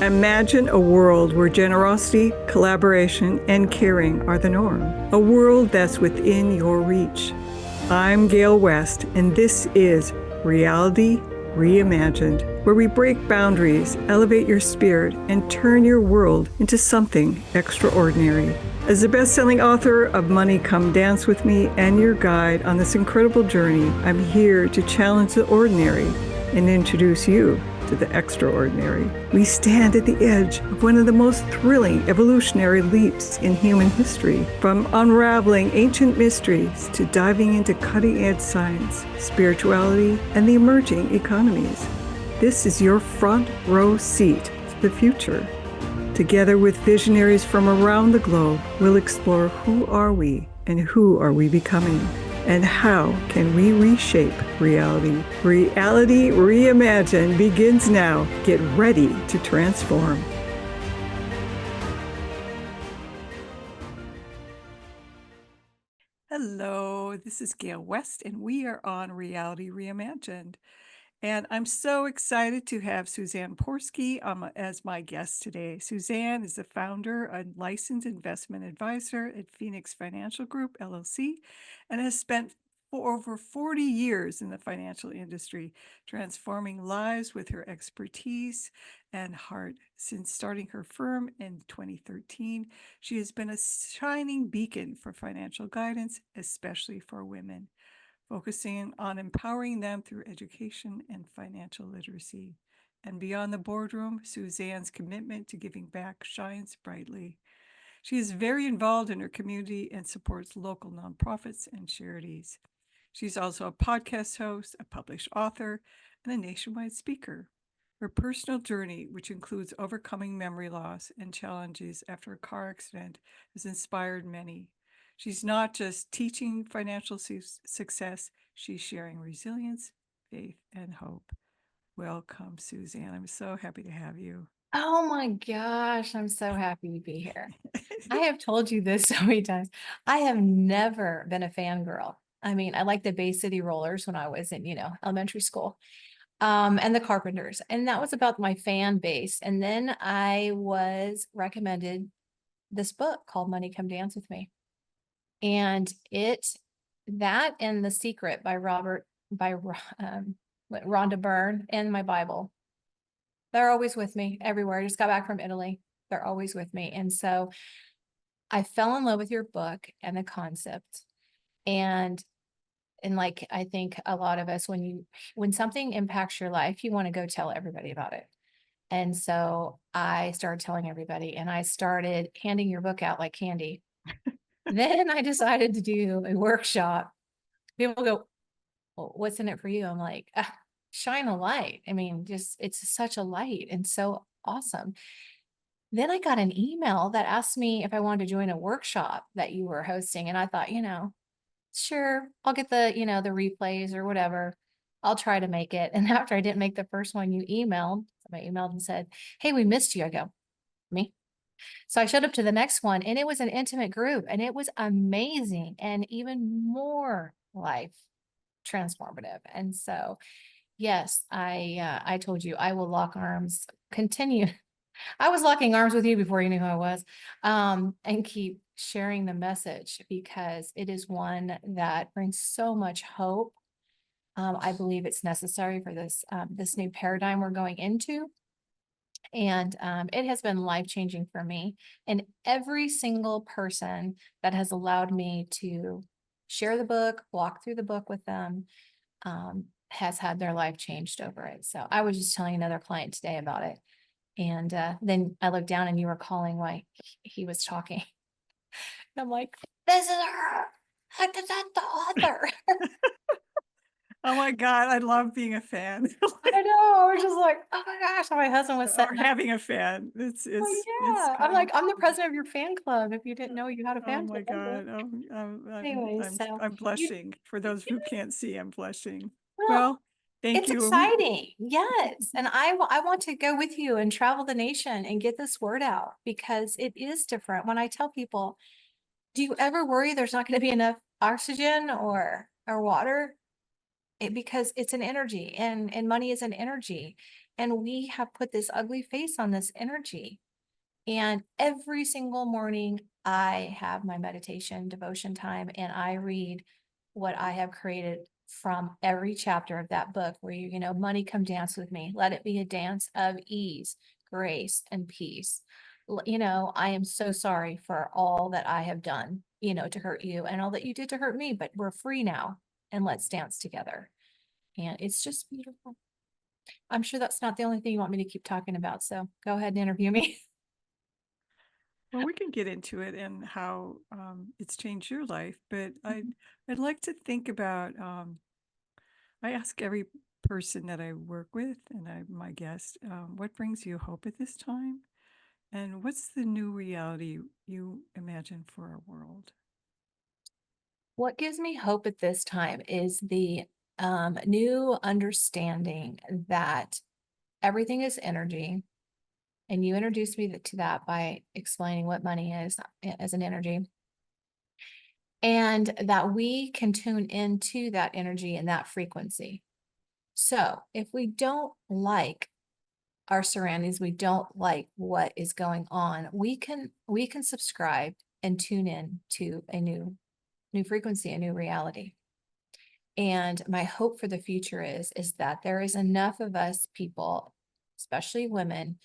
Imagine a world where generosity, collaboration, and caring are the norm. A world that's within your reach. I'm Gale West, and this is Reality Reimagined, where we break boundaries, elevate your spirit, and turn your world into something extraordinary. As the best-selling author of Money Come Dance With Me and your guide on this incredible journey, I'm here to challenge the ordinary and introduce you to the extraordinary. We stand at the edge of one of the most thrilling evolutionary leaps in human history, from unraveling ancient mysteries to diving into cutting-edge science, spirituality, and the emerging economies. This is your front row seat to the future. Together with visionaries from around the globe, we'll explore who are we and who are we becoming, and how can we reshape reality. Reality Reimagined begins now. Get ready to transform. Hello, this is Gale West, and we are on Reality Reimagined. And I'm so excited to have Suzanne Porske as my guest today. Suzanne is the founder and licensed investment advisor at Phoenix Financial Group, LLC, and has spent for over 40 years in the financial industry, transforming lives with her expertise and heart. Since starting her firm in 2013, she has been a shining beacon for financial guidance, especially for women, focusing on empowering them through education and financial literacy. And beyond the boardroom, Suzanne's commitment to giving back shines brightly. She is very involved in her community and supports local nonprofits and charities. She's also a podcast host, a published author, and a nationwide speaker. Her personal journey, which includes overcoming memory loss and challenges after a car accident, has inspired many. She's not just teaching financial success, she's sharing resilience, faith, and hope. Welcome, Suzanne. I'm so happy to have you. Oh my gosh, I'm so happy to be here. I have told you this so many times. I have never been a fangirl. I mean, I liked the Bay City Rollers when I was in, elementary school, and the Carpenters. And that was about my fan base. And then I was recommended this book called Money Come Dance With Me. And that and The Secret by Rhonda Byrne and my Bible. They're always with me everywhere. I just got back from Italy. They're always with me. And so I fell in love with your book and the concept. And like, I think a lot of us, when something impacts your life, you want to go tell everybody about it. And so I started telling everybody, and I started handing your book out like candy. Then I decided to do a workshop. People go, well, what's in it for you? I'm like, shine a light. I mean, it's such a light and so awesome. Then I got an email that asked me if I wanted to join a workshop that you were hosting. And I thought, sure, I'll get the replays or whatever. I'll try to make it. And after I didn't make the first one, somebody emailed and said, hey, we missed you. I go, me? So I showed up to the next one, and it was an intimate group, and it was amazing and even more life transformative. And so, yes, I told you I will lock arms, continue. I was locking arms with you before you knew who I was, and keep sharing the message, because it is one that brings so much hope. I believe it's necessary for this new paradigm we're going into. And it has been life-changing for me. And every single person that has allowed me to share the book, walk through the book with them, has had their life changed over it. So I was just telling another client today about it. And then I looked down and you were calling while he was talking. And I'm like, this is her. That's the author. Oh my God, I love being a fan. I know. I was just like, oh my gosh. My husband was saying, having a fan. It's oh it's yeah. I'm like, I'm the president of your fan club. If you didn't know you had a Oh fan my club. God. Anyways, so I'm blushing. For those who can't see, I'm blushing. well, Well, thank it's you. exciting. Yes. And I want to go with you and travel the nation and get this word out, because it is different. When I tell people, do you ever worry there's not going to be enough oxygen or water? Because it's an energy, and money is an energy. And we have put this ugly face on this energy. And every single morning, I have my meditation devotion time and I read what I have created from every chapter of that book where money come dance with me. Let it be a dance of ease, grace, and peace. I am so sorry for all that I have done, to hurt you and all that you did to hurt me, but we're free now and let's dance together. And it's just beautiful. I'm sure that's not the only thing you want me to keep talking about. So go ahead and interview me. Well, we can get into it and how it's changed your life, but I'd like to think about. I ask every person that I work with and my guest, what brings you hope at this time, and what's the new reality you imagine for our world? What gives me hope at this time is the new understanding that everything is energy. And you introduced me to that by explaining what money is as an energy, and that we can tune into that energy and that frequency. So if we don't like our surroundings, we don't like what is going on, we can subscribe and tune in to a new frequency, a new reality. And my hope for the future is that there is enough of us people, especially women,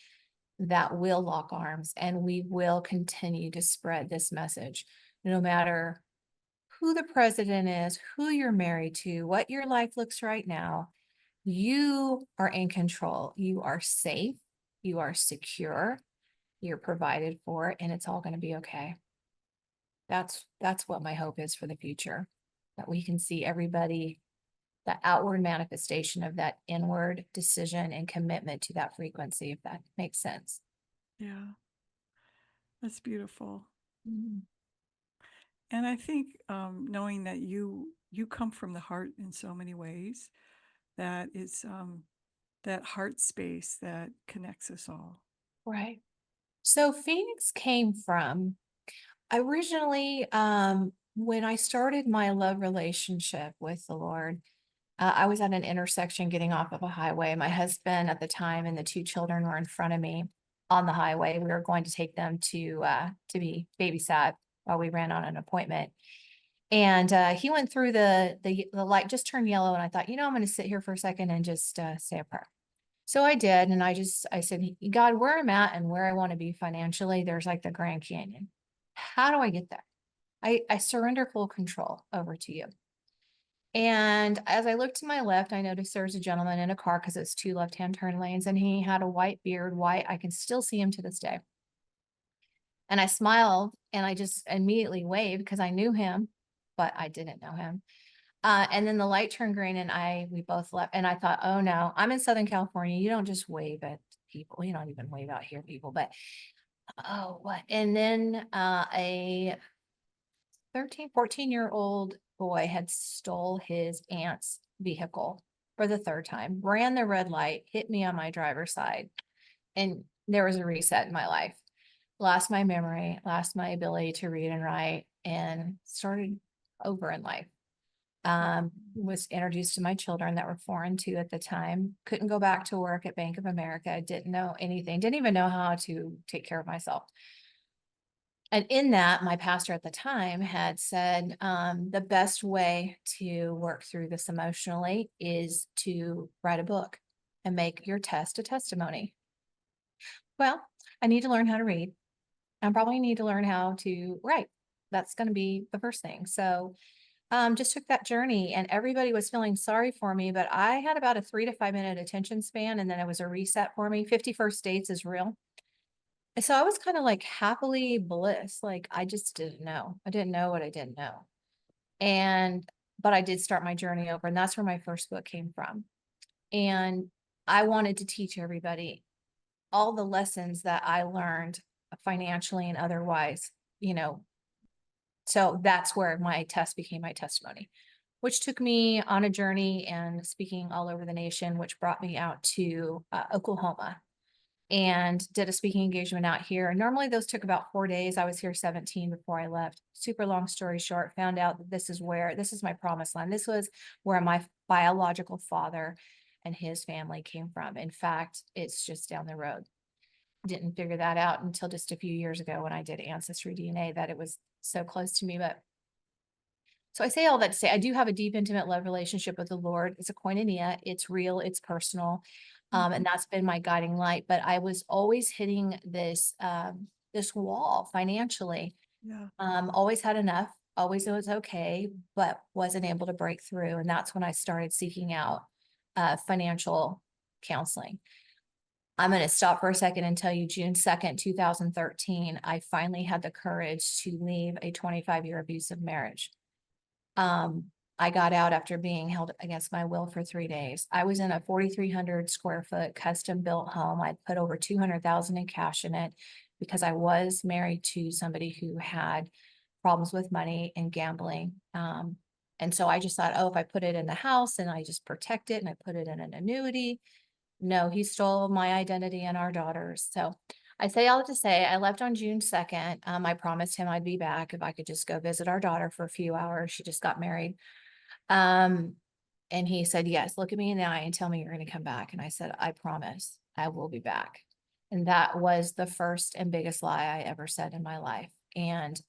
that will lock arms and we will continue to spread this message, no matter who the president is, who you're married to, what your life looks right now. You are in control. You are safe. You are secure. You're provided for, and it's all going to be okay. That's what my hope is for the future, that we can see everybody, the outward manifestation of that inward decision and commitment to that frequency, if that makes sense. Yeah, that's beautiful. Mhm. And I think knowing that you come from the heart in so many ways, that is that heart space that connects us all. Right. So Phoenix came from originally, when I started my love relationship with the Lord. I was at an intersection getting off of a highway. My husband at the time and the two children were in front of me on the highway. We were going to take them to be babysat while we ran on an appointment. And he went through the light, just turned yellow, and I thought, I'm going to sit here for a second and just say a prayer. So I did, and I said, God, where I'm at and where I want to be financially, there's like the Grand Canyon. How do I get there? I surrender full control over to you. And as I looked to my left, I noticed there was a gentleman in a car because it's two left-hand turn lanes, and he had a white beard, white. I can still see him to this day. And I smiled and I just immediately waved because I knew him, but I didn't know him. And then the light turned green and we both left. And I thought, oh no, I'm in Southern California. You don't just wave at people. You don't even wave out here, people. But oh, what? And then a 13, 14-year-old boy had stole his aunt's vehicle for the third time, ran the red light, hit me on my driver's side. And there was a reset in my life. Lost my memory, lost my ability to read and write, and started over in life. Was introduced to my children that were 4 and 2 at the time. Couldn't go back to work at Bank of America. Didn't know anything. Didn't even know how to take care of myself. And in that, my pastor at the time had said, the best way to work through this emotionally is to write a book and make your test a testimony. Well, I need to learn how to read. I probably need to learn how to write. That's going to be the first thing. So just took that journey, and everybody was feeling sorry for me, but I had about a 3 to 5 minute attention span, and then it was a reset for me. 51st dates is real. And so I was kind of like happily bliss. Like I just didn't know. I didn't know what I didn't know. But I did start my journey over, and that's where my first book came from. And I wanted to teach everybody all the lessons that I learned financially and otherwise, you know. So that's where my test became my testimony, which took me on a journey and speaking all over the nation, which brought me out to Oklahoma and did a speaking engagement out here. Normally those took about 4 days. I was here 17 before I left. Super long story short, found out that this is my promised land. This was where my biological father and his family came from. In fact, it's just down the road. Didn't figure that out until just a few years ago when I did Ancestry DNA that it was so close to me. But so I say all that to say I do have a deep, intimate love relationship with the Lord. It's a koinonia. It's real. It's personal. And Mhm. that's been my guiding light. But I was always hitting this, this wall financially. Yeah. Always had enough, always was okay, but wasn't able to break through. And that's when I started seeking out financial counseling. I'm going to stop for a second and tell you June 2nd, 2013, I finally had the courage to leave a 25-year abusive marriage. Um, I got out after being held against my will for 3 days. I was in a 4,300 square foot custom built home. I'd put over 200,000 in cash in it because I was married to somebody who had problems with money and gambling. And so I just thought, oh, if I put it in the house and I just protect it and I put it in an annuity, no, he stole my identity and our daughters. So I say all to say I left on June 2nd. I promised him I'd be back if I could just go visit our daughter for a few hours. She just got married. Um, and he said, yes, look at me in the eye and tell me you're going to come back. And I said, I promise I will be back. And that was the first and biggest lie I ever said in my life. And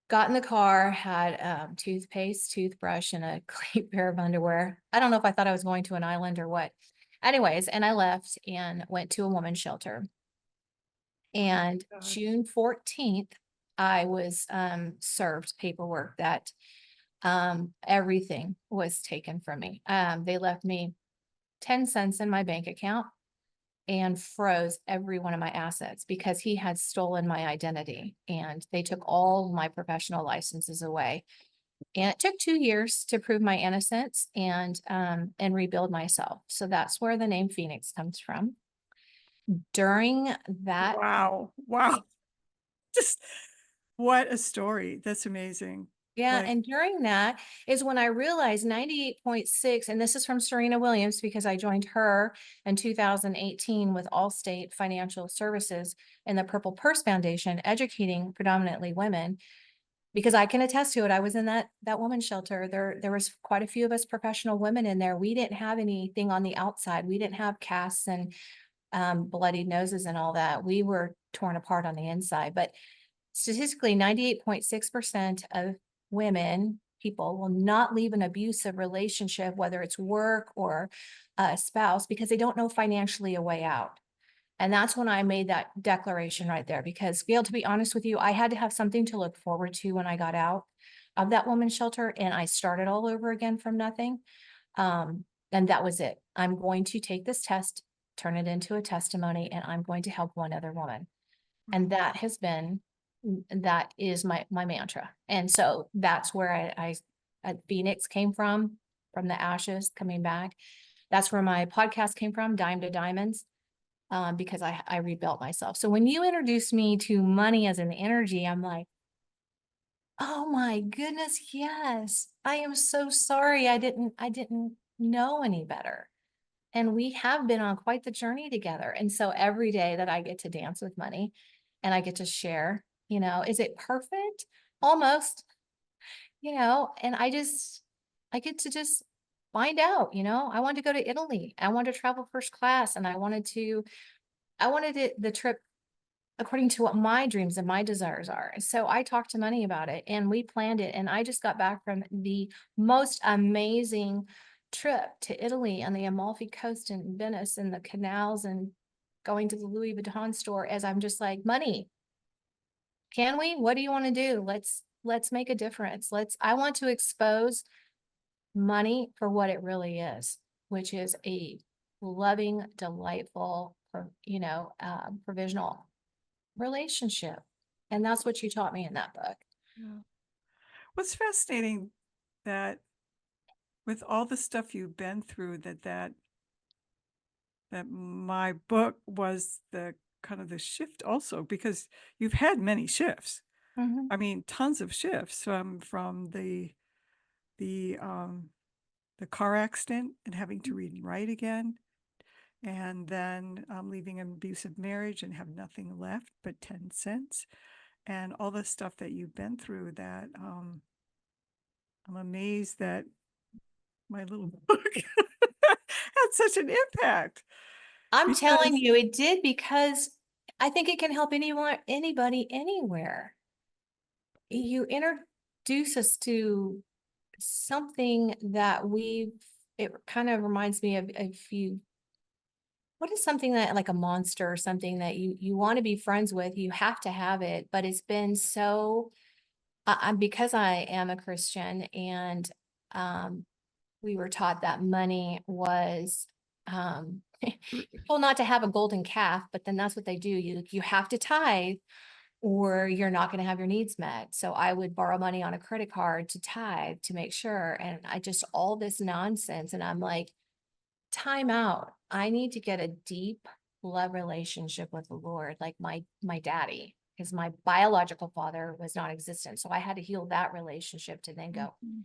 got in the car, had toothpaste, toothbrush, and a clean pair of underwear. I don't know if I thought I was going to an island or what. Anyways, and I left and went to a woman's shelter. And God. June 14th, I was served paperwork that everything was taken from me. They left me 10 cents in my bank account and froze every one of my assets because he had stolen my identity and they took all my professional licenses away. And it took 2 years to prove my innocence and rebuild myself. So that's where the name Phoenix comes from. During that, Wow. Wow. Just what a story. That's amazing. yeah, Like, and during that is when I realized 98.6, and this is from Serena Williams because I joined her in 2018 with Allstate Financial Services and the Purple Purse Foundation, educating predominantly women. Because I can attest to it, I was in that woman's shelter. There was quite a few of us professional women in there. We didn't have anything on the outside. We didn't have casts and bloodied noses and all that. We were torn apart on the inside. But statistically, 98.6% of women, people will not leave an abusive relationship, whether it's work or a spouse, because they don't know financially a way out. And that's when I made that declaration right there, because Gail, to be honest with you, I had to have something to look forward to when I got out of that woman's shelter and I started all over again from nothing. And that was it. I'm going to take this test, turn it into a testimony, and I'm going to help one other woman. And that has been, that is my mantra. And so that's where Phoenix came from the ashes coming back. That's where my podcast came from, Dime to Diamonds, because I rebuilt myself. So when you introduced me to money as an energy, I'm like, oh my goodness, yes. I am so sorry. I didn't know any better. And we have been on quite the journey together. And so every day that I get to dance with money and I get to share, is it perfect? Almost, and I get to just find out, I wanted to go to Italy. I wanted to travel first class and I wanted the trip according to what my dreams and my desires are. So I talked to Money about it and we planned it. And I just got back from the most amazing trip to Italy on the Amalfi Coast in Venice and the canals and going to the Louis Vuitton store as I'm just like, Money, can we? What do you want to do? Let's make a difference. I want to expose money for what it really is, which is a loving, delightful, provisional relationship. And that's what you taught me in that book. yeah. What's fascinating that with all the stuff you've been through, that my book was the kind of the shift also, because you've had many shifts. Mhm. I mean, tons of shifts from the the car accident and having to read and write again, and then leaving an abusive marriage and have nothing left but 10 cents, and all the stuff that you've been through that I'm amazed that my little book had such an impact I'm telling because you, it did because I think it can help anyone, anybody, anywhere. You introduce us to something that it kind of reminds me of if you, what is something that like a monster or something that you want to be friends with, you have to have it, but it's been so, because I am a Christian and, um, we were taught that money was, um, you're told not to have a golden calf, but then that's what they do. You have to tithe or you're not going to have your needs met. So I would borrow money on a credit card to tithe to make sure. And I just all this nonsense. And I'm like, time out. I need to get a deep love relationship with the Lord, like my daddy, because my biological father was non-existent. So I had to heal that relationship to then go, Mhm.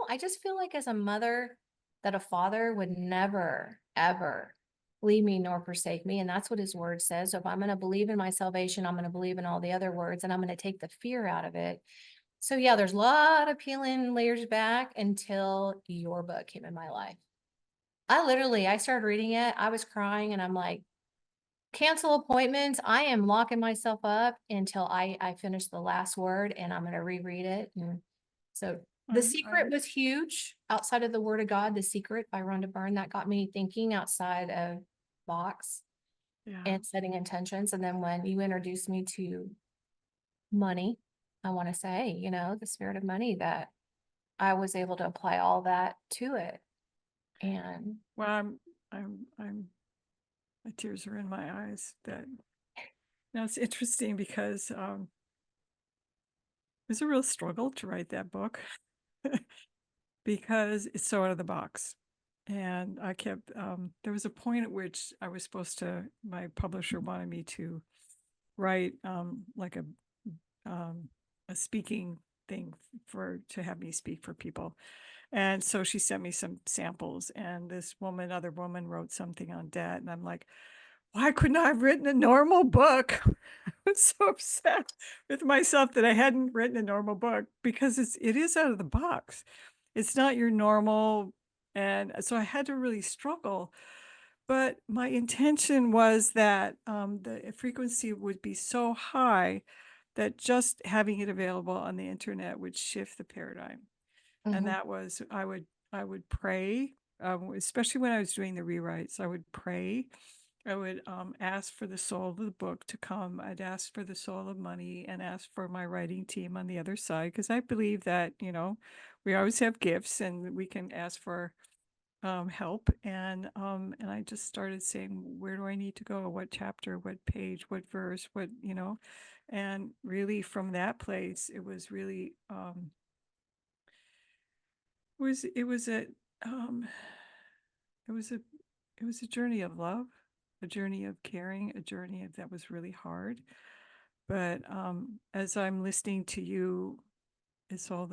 I just feel like as a mother, that a father would never, ever leave me nor forsake me. And that's what his word says. So if I'm going to believe in my salvation, I'm going to believe in all the other words and I'm going to take the fear out of it. So yeah, there's a lot of peeling layers back until your book came in my life. I started reading it. I was crying and I'm like, cancel appointments. I am locking myself up until I finish the last word and I'm going to reread it. And so The Secret I'm was huge outside of the Word of God. The Secret by Rhonda Byrne, that got me thinking outside of box yeah. and setting intentions. And then when you introduced me to money, I want to say, the spirit of money, that I was able to apply all that to it. And Well, I'm my tears are in my eyes. That now it's interesting because it was a real struggle to write that book because it's so out of the box. And I kept there was a point at which I was supposed to, my publisher wanted me to write like a speaking thing for to have me speak for people. And so she sent me some samples, and this woman, other woman, wrote something on debt, and I'm like, why couldn't I have written a normal book? I was so upset with myself that I hadn't written a normal book because it is out of the box. It's not your normal, and so I had to really struggle. But my intention was that the frequency would be so high that just having it available on the internet would shift the paradigm. And Mhm. that was I would pray, especially when I was doing the rewrites. I would pray. I would ask for the soul of the book to come. I'd ask for the soul of money and ask for my writing team on the other side because I believe that we always have gifts and we can ask for help. And I just started saying, where do I need to go? What chapter? What page? What verse? And really from that place, it was really it was a um it was a it was a journey of love, a journey of caring, a journey that was really hard. But as I'm listening to you, it's all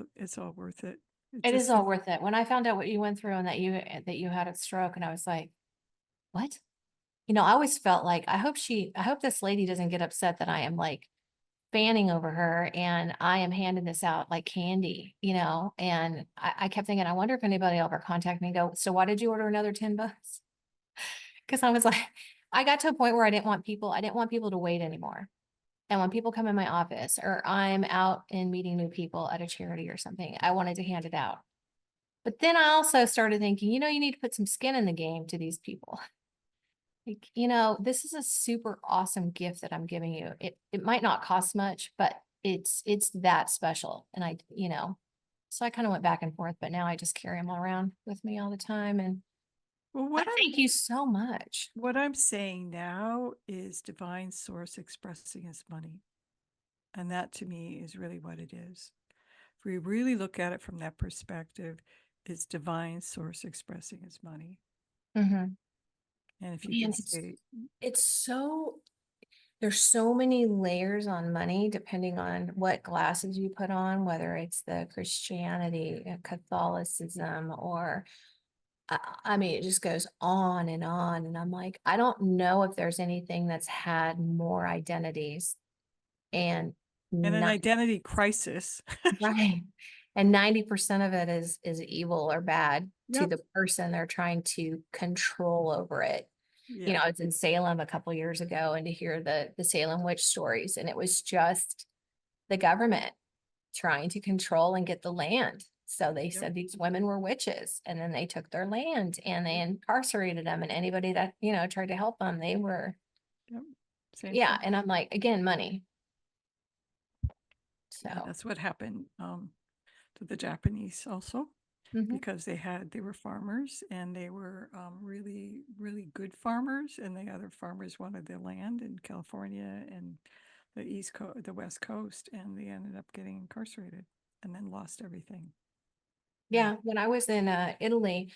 worth it. It It is just all worth it. When I found out what you went through and that you had a stroke, and I was like, what? I always felt like I hope this lady doesn't get upset that I am like fanning over her and I am handing this out like candy, and I kept thinking, I wonder if anybody will ever contact me and go, so why did you order another 10 bucks? Because I was like, I got to a point where I didn't want people to wait anymore. And when people come in my office or I'm out and meeting new people at a charity or something, I wanted to hand it out. But then I also started thinking, you need to put some skin in the game to these people. Like, this is a super awesome gift that I'm giving you. It might not cost much, but it's that special. And so I kind of went back and forth, but now I just carry them all around with me all the time. And well, I thank you so much. what I'm saying now is divine source expressing as money. And that to me is really what it is. If we really look at it from that perspective, it's divine source expressing as money. Mhm. And if you Man, could say, it's so there's so many layers on money depending on what glasses you put on, whether it's the Christianity, Catholicism, or I mean, it just goes on and on. And I'm like, I don't know if there's anything that's had more identities and and an not identity crisis. right. And 90% of it is evil or bad to Yep. the person they're trying to control over it. You Yeah. know, I was in Salem a couple years ago and to hear the Salem witch stories, and it was just the government trying to control and get the land. So they Yep. said these women were witches, and then they took their land and they Yep. incarcerated them, and anybody that, you know, tried to help them, they were, Yep. Same yeah. thing. And I'm like, again, money. Yeah, So, that's what happened to the Japanese also, mhm. because they were farmers, and they were really, really good farmers, and the other farmers wanted their land in California and the West Coast, and they ended up getting incarcerated and then lost everything. Yeah. Yeah, when I was in Italy,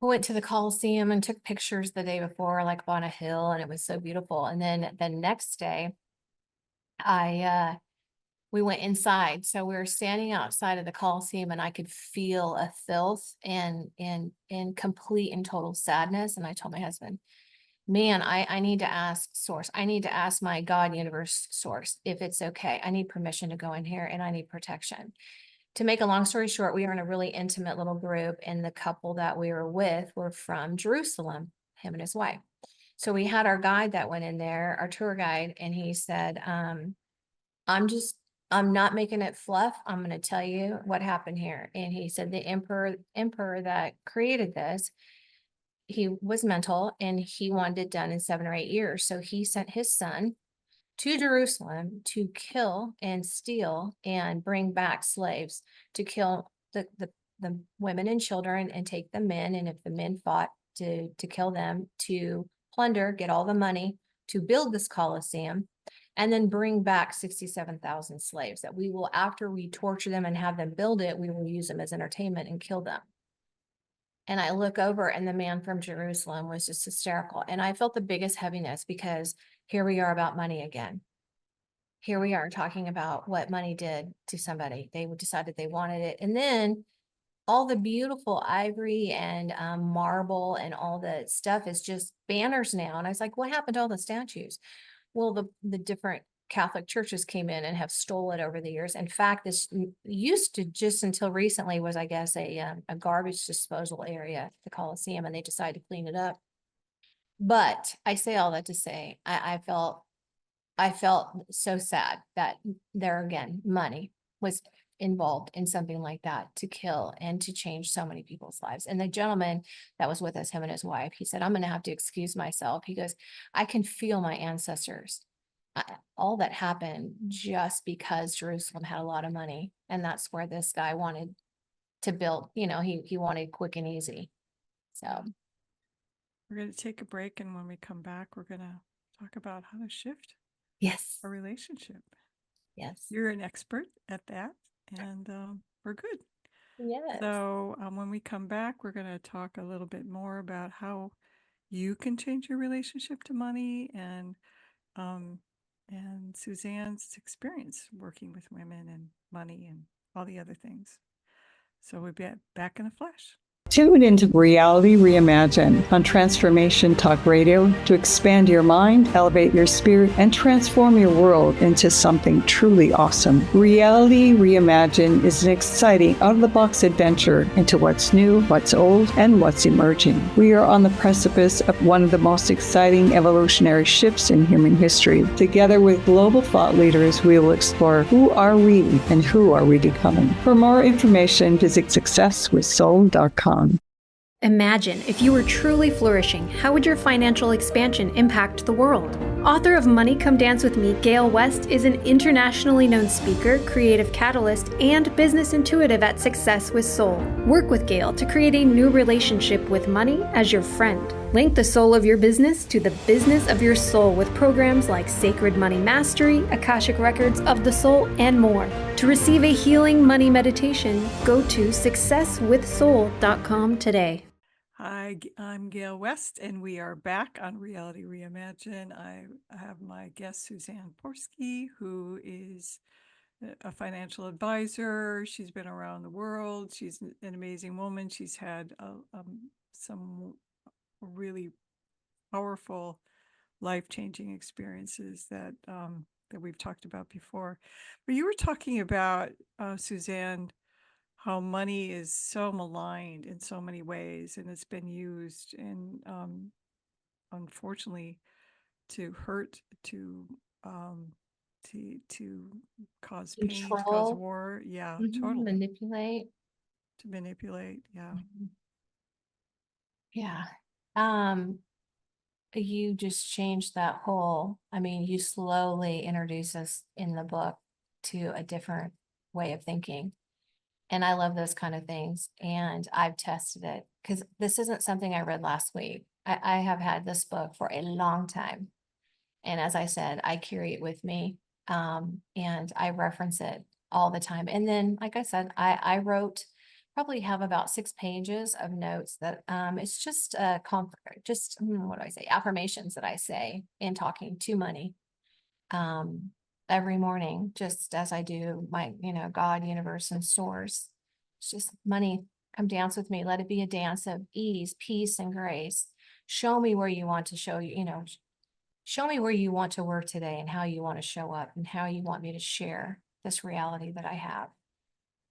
we went to the Colosseum and took pictures the day before, like up on a hill, and it was so beautiful. And then the next day, I we went inside. So we were standing outside of the Colosseum, and I could feel a filth and complete and total sadness. And I told my husband, man, I need to ask source. I need to ask my God universe source if it's okay. I need permission to go in here and I need protection. To make a long story short, we were in a really intimate little group, and the couple that we were with were from Jerusalem, him and his wife. So we had our guide that went in there, our tour guide, and he said, I'm just, I'm not making it fluff. I'm going to tell you what happened here. And he said the emperor that created this, he was mental and he wanted it done in 7 or 8 years. So he sent his son to Jerusalem to kill and steal and bring back slaves, to kill the women and children and take the men. And if the men fought, to kill them, to plunder, get all the money to build this Colosseum, and then bring back 67,000 slaves that we will, after we torture them and have them build it, we will use them as entertainment and kill them. And I look over and the man from Jerusalem was just hysterical. And I felt the biggest heaviness because here we are about money again. Here we are talking about what money did to somebody. They decided they wanted it. And then all the beautiful ivory and marble and all the stuff is just banners now. And I was like, what happened to all the statues? Well, the different Catholic churches came in and have stole it over the years. In fact, this used to, just until recently, was, I guess, a garbage disposal area, the Colosseum, and they decided to clean it up. But I say all that to say, I felt so sad that there again, money was involved in something like that, to kill and to change so many people's lives. And the gentleman that was with us, him and his wife, he said, I'm going to have to excuse myself. He goes, I can feel my ancestors. All that happened just because Jerusalem had a lot of money. And that's where this guy wanted to build, you know, he wanted quick and easy. So, We're going to take a break, and when we come back, we're going to talk about how to shift yes, a relationship. yes, You're an expert at that, and we're good. yes. So when we come back, we're going to talk a little bit more about how you can change your relationship to money, um, and Suzanne's experience working with women and money and all the other things. So we'll be back in a flash. Tune into Reality Reimagined on Transformation Talk Radio to expand your mind, elevate your spirit, and transform your world into something truly awesome. Reality Reimagined is an exciting, out-of-the-box adventure into what's new, what's old, and what's emerging. We are on the precipice of one of the most exciting evolutionary shifts in human history. Together with global thought leaders, we will explore who are we and who are we becoming. For more information, visit successwithsoul.com. Imagine if you were truly flourishing, how would your financial expansion impact the world? Author of Money Come Dance With Me, Gale West is an internationally known speaker, creative catalyst, and business intuitive at Success with Soul. Work with Gale to create a new relationship with money as your friend. Link the soul of your business to the business of your soul with programs like Sacred Money Mastery, Akashic Records of the Soul, and more. To receive a healing money meditation, go to successwithsoul.com today. Hi, I'm Gale West, and we are back on Reality Reimagined. I have my guest, Suzanne Porske, who is a financial advisor. She's been around the world. She's an amazing woman. She's had some really powerful, life-changing experiences that that we've talked about before. But you were talking about, Suzanne, how money is so maligned in so many ways, and it's been used and unfortunately to hurt, um, to cause pain, to cause Control, war. Yeah, totally. manipulate. To manipulate. Yeah. Mhm. Yeah. Um, you just changed that whole, I mean, you slowly introduce us in the book to a different way of thinking. And I love those kind of things. And I've tested it because this isn't something I read last week. I have had this book for a long time. And as I said, I carry it with me. And I reference it all the time. And then, like I said, I wrote probably have about 6 pages of notes that it's just what do I say? Affirmations that I say in talking to money every morning, just as I do my, God, universe, and source. It's just money, come dance with me. Let it be a dance of ease, peace, and grace. Show me where you want to show you, show me where you want to work today and how you want to show up and how you want me to share this reality that I have.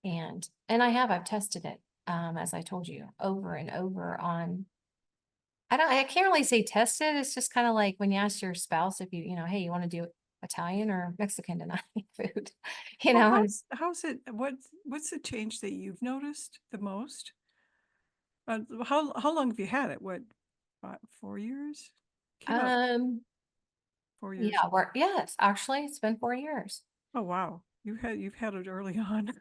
And I've tested it, as I told you, over and over on, I can't really say tested. It's just kind of like when you ask your spouse if hey, you want to do Italian or Mexican tonight food, Well, and how's it? What's the change that you've noticed the most? How long have you had it? What, 4 years? Came out um, 4 years yeah, ago. yes, actually, it's been 4 years. Oh wow, you've had it early on.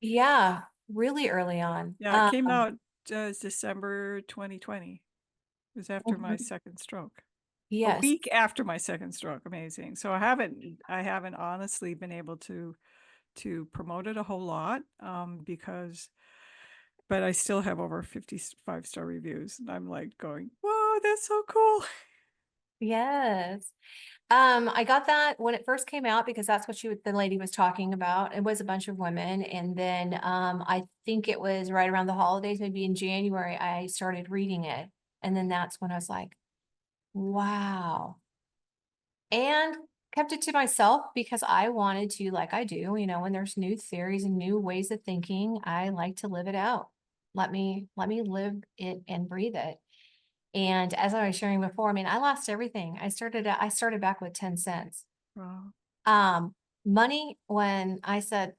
Yeah, really early on. Yeah, it came out December 2020. It was after my Mhm. second stroke. A Yes, week after my second stroke. Amazing. So I haven't honestly been able to promote it a whole lot because but I still have over 55-star reviews. And I'm like going, whoa, that's so cool. yes. I got that when it first came out because that's what the lady was talking about. It was a bunch of women. And then I think it was right around the holidays, maybe in January, I started reading it. And then that's when I was like, wow. And kept it to myself because I wanted to, like I do, when there's new theories and new ways of thinking, I like to live it out. Let me live it and breathe it. And as I was sharing before, I mean, I lost everything. I started back with 10 cents. Wow. Um, Money, when I said,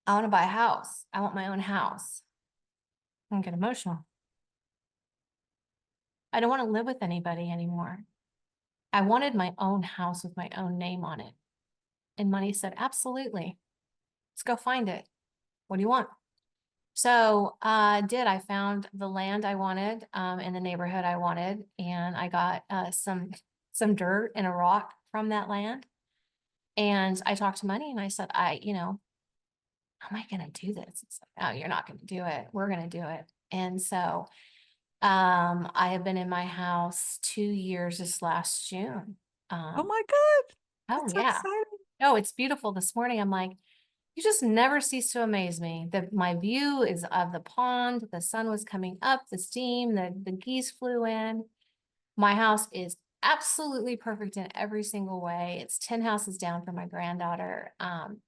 I want to buy a house, I want my own house, I get emotional. I don't want to live with anybody anymore. I wanted my own house with my own name on it. And money said, absolutely. Let's go find it. What do you want? So I found the land I wanted in the neighborhood I wanted, and I got some dirt and a rock from that land. And I talked to money and I said, how am I going to do this? It's like, oh, you're not going to do it. We're going to do it. And so I have been in my house 2 years this last June. Oh Um, my God. oh That's so yeah. exciting. Oh, it's beautiful. This morning, I'm like, you just never cease to amaze me. My view is of the pond. The sun was coming up, the steam, the geese flew in. My house is absolutely perfect in every single way. It's 10 houses down from my granddaughter.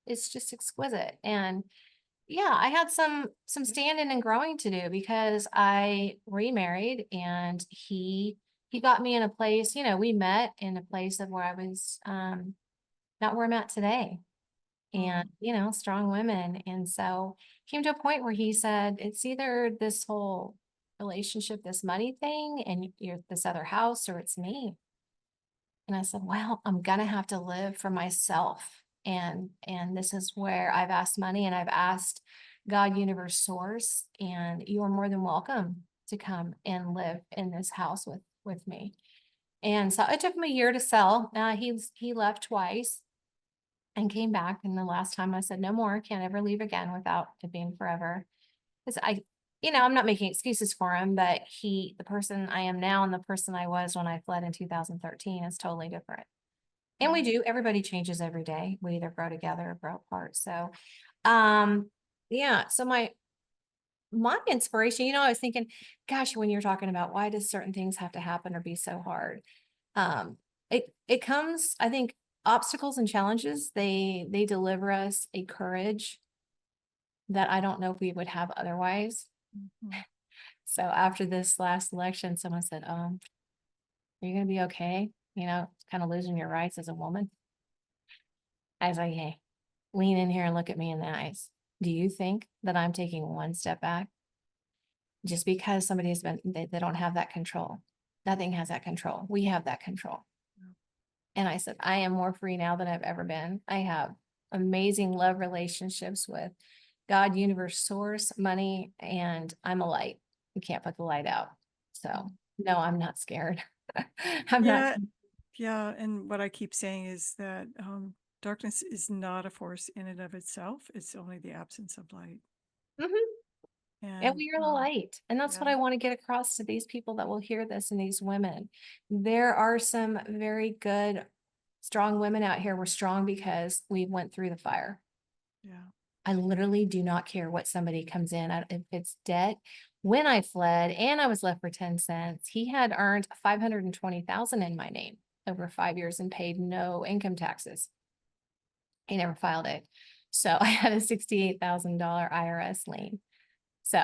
It's just exquisite. And yeah, I had some standing and growing to do because I remarried and he got me in a place, we met in a place of where I was not where I'm at today. And, Mm. strong women. And so came to a point where he said, it's either this whole relationship, this money thing, and you're this other house, or it's me. And I said, well, I'm gonna have to live for myself. And this is where I've asked money and I've asked God, universe, source, and you are more than welcome to come and live in this house with me. And so it took him a year to sell. He left twice and came back. And the last time I said, no more, can't ever leave again without it being forever. Because I'm not making excuses for him, but the person I am now and the person I was when I fled in 2013 is totally different. And we Right. do, everybody changes every day. We either grow together or grow apart. So, um, yeah. So my inspiration, I was thinking, gosh, when you're talking about why does certain things have to happen or be so hard? It comes, I think, obstacles and challenges, they deliver us a courage that I don't know if we would have otherwise. Mhm. So after this last election, someone said, are you going to be okay? You know, kind of losing your rights as a woman. I was like, hey, lean in here and look at me in the eyes. Do you think that I'm taking one step back just because somebody has been, they don't have that control? Nothing has that control. We have that control. Yeah. And I said, I am more free now than I've ever been. I have amazing love relationships with God, universe, source, money, and I'm a light. You can't put the light out. So no, I'm not scared. I'm not. Yeah, yeah. And what I keep saying is that darkness is not a force in and of itself. It's only the absence of light. Mhm. And And we are the light. And that's yeah, what I want to get across to these people that will hear this and these women. There are some very good, strong women out here. We're strong because we went through the fire. yeah. I literally do not care what somebody comes in at, if it's debt. When I fled and I was left for 10 cents, he had earned 520,000 in my name over 5 years and paid no income taxes. He never filed it. So I had a $68,000 IRS lien. So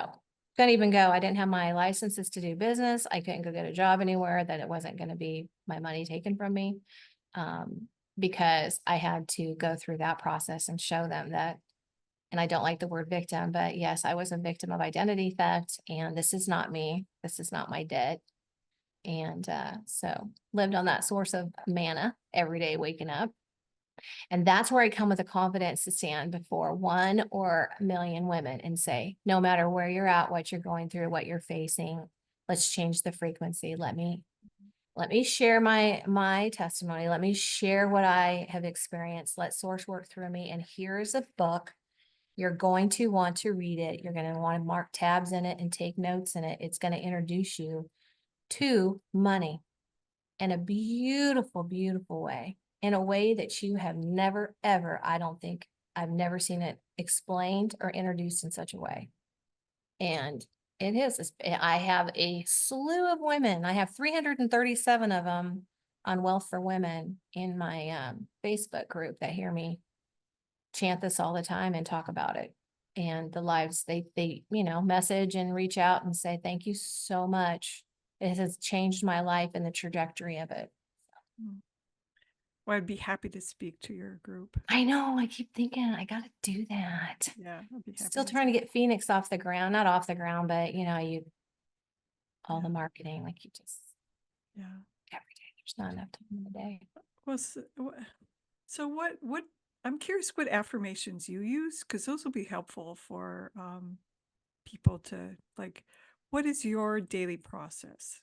couldn't even go. I didn't have my licenses to do business. I couldn't go get a job anywhere that it wasn't going to be my money taken from me. Because I had to go through that process and show them that, and I don't like the word victim, but yes, I was a victim of identity theft, and this is not me. This is not my debt. And so lived on that source of manna every day, waking up. And that's where I come with the confidence to stand before 1 or 1 million women and say, no matter where you're at, what you're going through, what you're facing, let's change the frequency. Let me share my testimony. Let me share what I have experienced. Let source work through me. And here's a book. You're going to want to read it. You're going to want to mark tabs in it and take notes in it. It's going to introduce you to money in a beautiful, beautiful way, in a way that you have never, ever, I don't think I've never seen it explained or introduced in such a way. And it is, I have a slew of women. I have 337 of them on Wealth for Women in my Facebook group that hear me chant this all the time and talk about it. And the lives they message and reach out and say, thank you so much. It has changed my life and the trajectory of it. Mm. Well, I'd be happy to speak to your group. I know. I keep thinking I got to do that. Yeah, I'd be happy. Still trying to get Phoenix off the ground, not off the ground, but all Yeah. the marketing, like you just, Yeah. every day, there's not enough time in the day. Well, so what, I'm curious what affirmations you use, because those will be helpful for people to like, what is your daily process?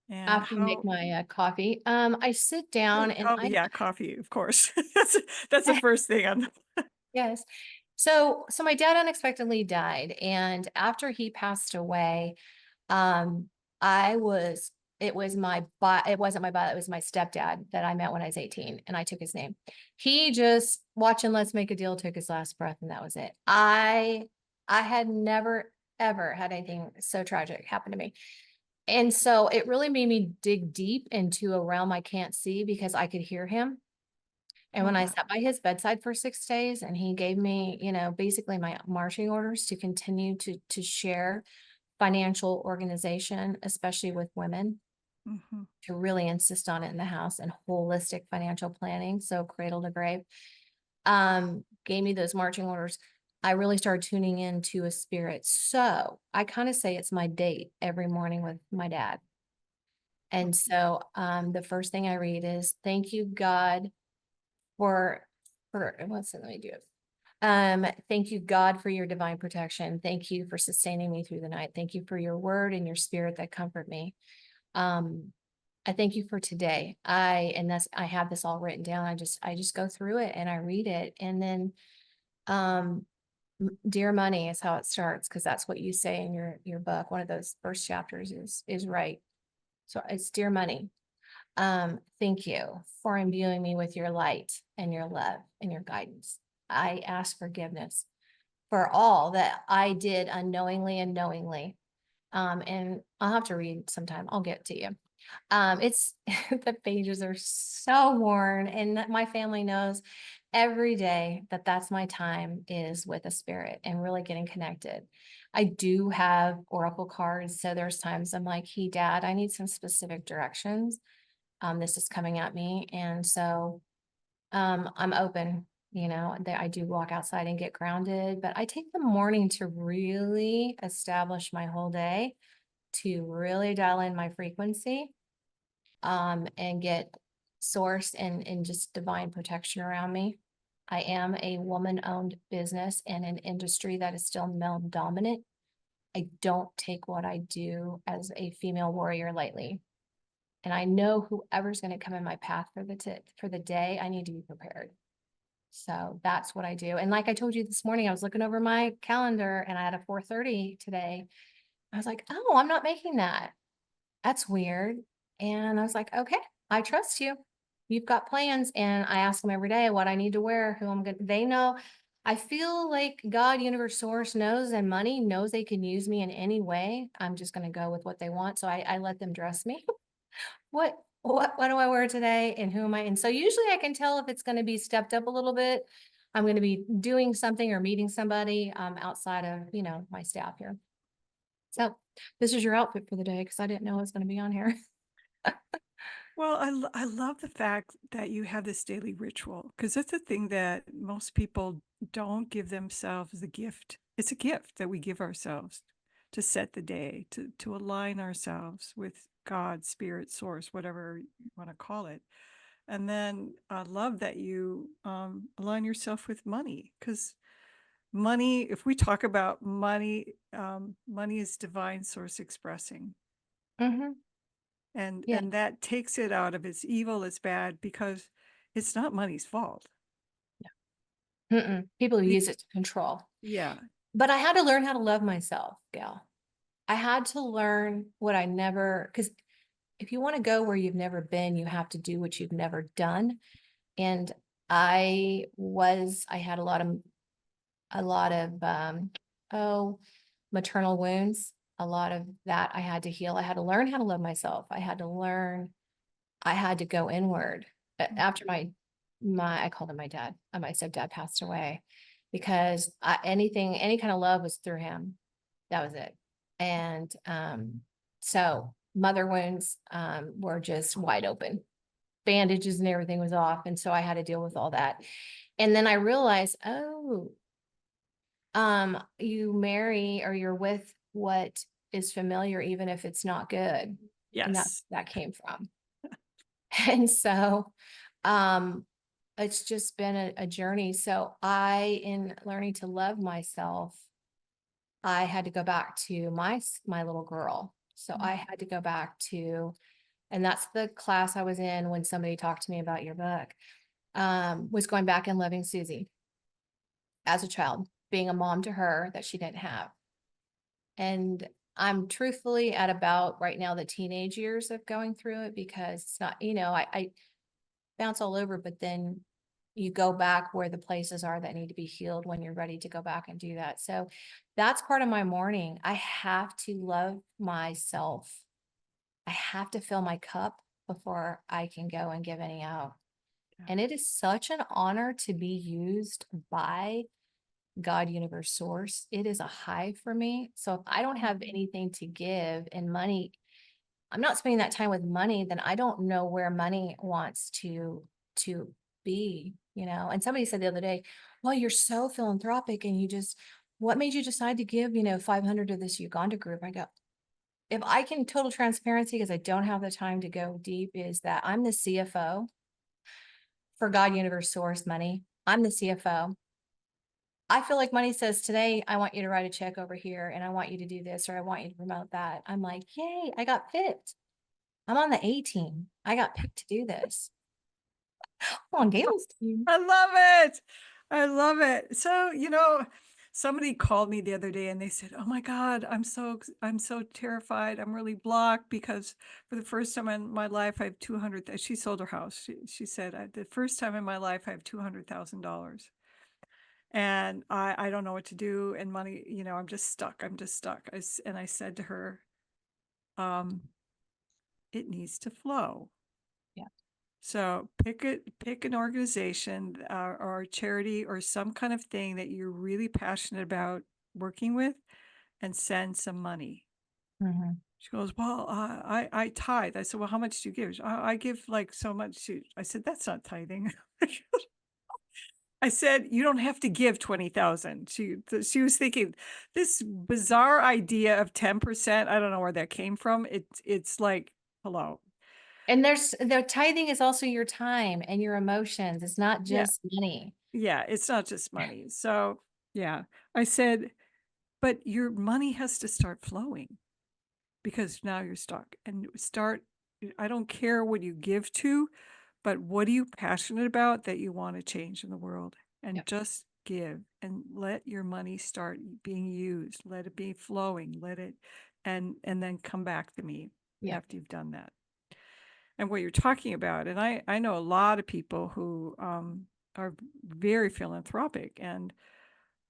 And After I make how, my coffee, I sit down and oh yeah, coffee, of course. That's the first thing on the, yes. So my dad unexpectedly died, and after he passed away, um, it was it wasn't my it was my stepdad that I met when I was 18, and I took his name. He just watching Let's Make a Deal took his last breath, and that was it. I had never ever had anything so tragic happen to me. And so it really made me dig deep into a realm I can't see because I could hear him. And oh when I wow. sat by his bedside for 6 days and he gave me, basically my marching orders to continue to share financial organization, especially with women, Mhm. to really insist on it in the house and holistic financial planning. So cradle to grave, gave me those marching orders. I really started tuning into a spirit. So I kind of say it's my date every morning with my dad. And so the first thing I read is thank you, God, for what's it? Let me do it. Thank you, God, for your divine protection. Thank you for sustaining me through the night. Thank you for your word and your spirit that comfort me. I thank you for today. I have this all written down. I just go through it and I read it. And then dear money is how it starts, because that's what you say in your book. One of those first chapters is right. So it's dear money. Thank you for imbuing me with your light and your love and your guidance. I ask forgiveness for all that I did unknowingly and knowingly. And I'll have to read sometime. I'll get to you. It's the pages are so worn, and my family knows every day that's my time is with a spirit and really getting connected. I do have oracle cards. So there's times I'm like, hey, Dad, I need some specific directions. This is coming at me. And so I'm open, that I do walk outside and get grounded, but I take the morning to really establish my whole day, to really dial in my frequency, and get source and just divine protection around me. I am a woman-owned business in an industry that is still male dominant. I don't take what I do as a female warrior lightly. And I know whoever's going to come in my path for the day, I need to be prepared. So that's what I do. And like I told you this morning, I was looking over my calendar and I had a 4:30 today. I was like, oh, I'm not making that. That's weird. And I was like, okay, I trust you. You've got plans. And I ask them every day what I need to wear, who I'm going to, they know. I feel like God, universe, source knows, and money knows they can use me in any way. I'm just going to go with what they want. So I let them dress me. What do I wear today and who am I? And so usually I can tell if it's going to be stepped up a little bit. I'm going to be doing something or meeting somebody outside of, my staff here. So this is your outfit for the day because I didn't know it was going to be on here. Well, I love the fact that you have this daily ritual, because that's the thing that most people don't give themselves the gift. It's a gift that we give ourselves to set the day, to align ourselves with God, spirit, source, whatever you want to call it. And then I love that you align yourself with money, because money, if we talk about money, money is divine source expressing. Mm-hmm. And Yeah. and that takes it out of its evil, its bad, because it's not money's fault. People Be- use it to control. Yeah. But I had to learn how to love myself, Gail. I had to learn what I never, because if you want to go where you've never been, you have to do what you've never done. And I had a lot of maternal wounds. A lot of that I had to heal. I had to learn how to love myself. I had to go inward. After I called him my dad. My stepdad passed away, because any kind of love was through him. That was it. And so mother wounds were just wide open. Bandages and everything was off. And so I had to deal with all that. And then I realized, oh, you marry or you're with what is familiar, even if it's not good. And Yes. that came from. And so it's just been a journey. So in learning to love myself, I had to go back to my little girl. So I had to go back to, and that's the class I was in when somebody talked to me about your book, was going back and loving Susie as a child, being a mom to her that she didn't have. And I'm truthfully at about right now the teenage years of going through it, because it's not, I bounce all over, but then you go back where the places are that need to be healed when you're ready to go back and do that. So that's part of my morning. I have to love myself. I have to fill my cup before I can go and give any out. Yeah. And it is such an honor to be used by God, universe, source. It is a high for me. So if I don't have anything to give and money, I'm not spending that time with money, then I don't know where money wants to be, And somebody said the other day, well, you're so philanthropic and what made you decide to give, 500 to this Uganda group? I go, if I can, total transparency, because I don't have the time to go deep, is that I'm the CFO for God, universe, source, money. I'm the CFO. I feel like money says, today, I want you to write a check over here and I want you to do this, or I want you to promote that. I'm like, yay, I got picked. I'm on the A team. I got picked to do this. On Gale's team. I love it. I love it. So, somebody called me the other day and they said, "Oh my God, I'm so terrified. I'm really blocked because for the first time in my life, I have 200." She sold her house. She said, "The first time in my life, I have $200,000. And I don't know what to do. And money, I'm just stuck. I'm just stuck." And I said to her, it needs to flow. Yeah. So pick an organization or a charity or some kind of thing that you're really passionate about working with, and send some money. Mhm. She goes, well, I tithe. I said, well, how much do you give? I give like so much. I said, that's not tithing. I said, you don't have to give 20,000. She was thinking this bizarre idea of 10%. I don't know where that came from. It's like, hello. And there's the tithing is also your time and your emotions. It's not Yeah. just money. Yeah. It's not just money. So yeah, I said, but your money has to start flowing because now you're stuck and I don't care what you give to, but what are you passionate about that you want to change in the world? And Yep. just give and let your money start being used. Let it be flowing. Let it, and then come back to me Yep. after you've done that. And what you're talking about, and I know a lot of people who are very philanthropic, and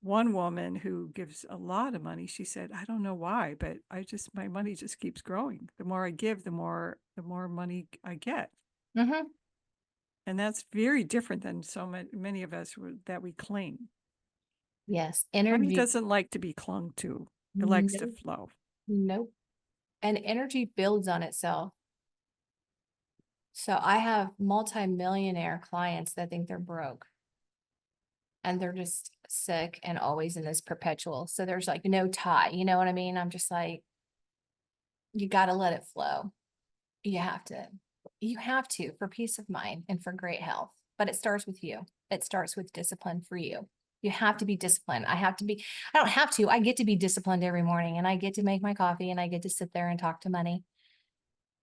one woman who gives a lot of money, she said, I don't know why, but my money just keeps growing. The more I give, the more money I get. Mm-hmm. And that's very different than so many of us that we cling. Yes. Money Energy. doesn't like to be clung to. It likes to Nope. flow. Nope. And energy builds on itself. So I have multi-millionaire clients that think they're broke and they're just sick and always in this perpetual. So there's like no tie, you know what I mean? I'm just like, you got to let it flow. You have to, you have to for peace of mind and for great health. But it starts with you. It starts with discipline for you. You have to be disciplined. I don't have to, I get to be disciplined every morning and I get to make my coffee and I get to sit there and talk to money